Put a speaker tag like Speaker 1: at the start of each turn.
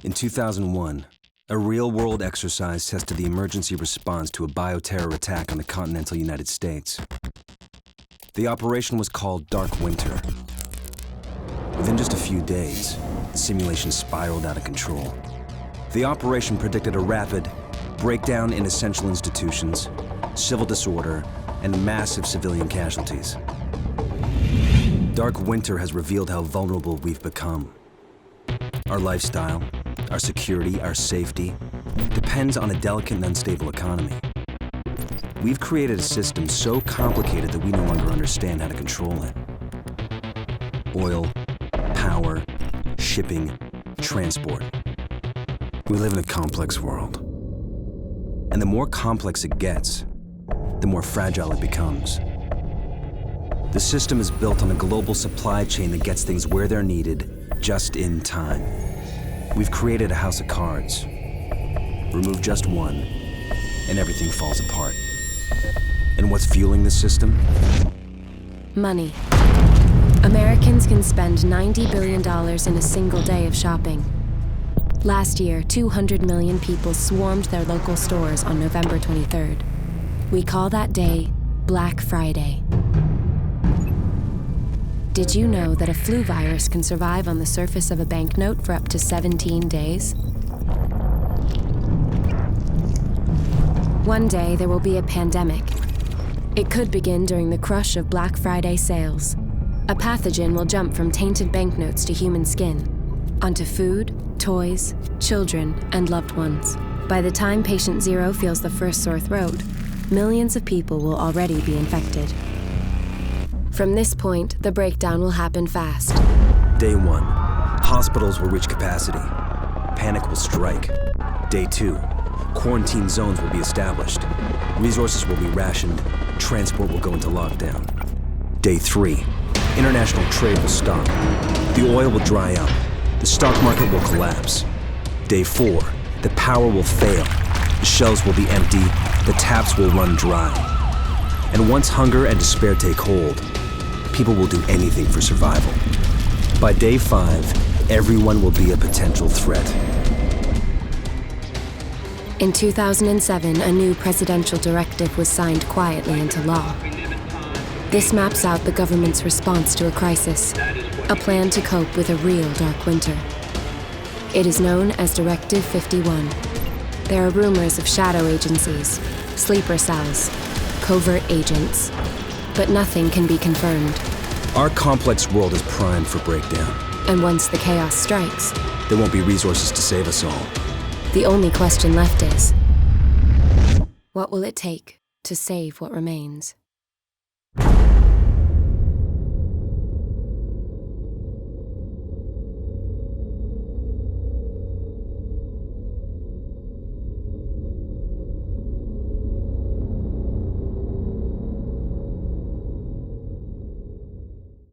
Speaker 1: In 2001, a real-world exercise tested the emergency response to a bioterror attack on the continental United States. The operation was called Dark Winter. Within just a few days, the simulation spiraled out of control. The operation predicted a rapid breakdown in essential institutions, civil disorder, and massive civilian casualties. Dark Winter has revealed how vulnerable we've become. Our lifestyle, our security, our safety depends on a delicate and unstable economy. We've created a system so complicated that we no longer understand how to control it. Oil, power, shipping, transport. We live in a complex world. And the more complex it gets, the more fragile it becomes. The system is built on a global supply chain that gets things where they're needed, just in time. We've created a house of cards. Remove just one, and everything falls apart. And what's fueling this system?
Speaker 2: Money. Americans can spend $90 billion in a single day of shopping. Last year, 200 million people swarmed their local stores on November 23rd. We call that day Black Friday. Did you know that a flu virus can survive on the surface of a banknote for up to 17 days? One day there will be a pandemic. It could begin during the crush of Black Friday sales. A pathogen will jump from tainted banknotes to human skin, onto food, toys, children, and loved ones. By the time patient zero feels the first sore throat, millions of people will already be infected. From this point, the breakdown will happen fast.
Speaker 1: Day 1, hospitals will reach capacity. Panic will strike. Day 2, quarantine zones will be established. Resources will be rationed. Transport will go into lockdown. Day 3, international trade will stop. The oil will dry up. The stock market will collapse. Day 4, the power will fail. The shelves will be empty. The taps will run dry. And once hunger and despair take hold, people will do anything for survival. By day 5, everyone will be a potential threat.
Speaker 2: In 2007, a new presidential directive was signed quietly into law. This maps out the government's response to a crisis, a plan to cope with a real dark winter. It is known as Directive 51. There are rumors of shadow agencies, sleeper cells, covert agents, but nothing can be confirmed.
Speaker 1: Our complex world is primed for breakdown.
Speaker 2: And once the chaos strikes,
Speaker 1: there won't be resources to save us all.
Speaker 2: The only question left is, what will it take to save what remains?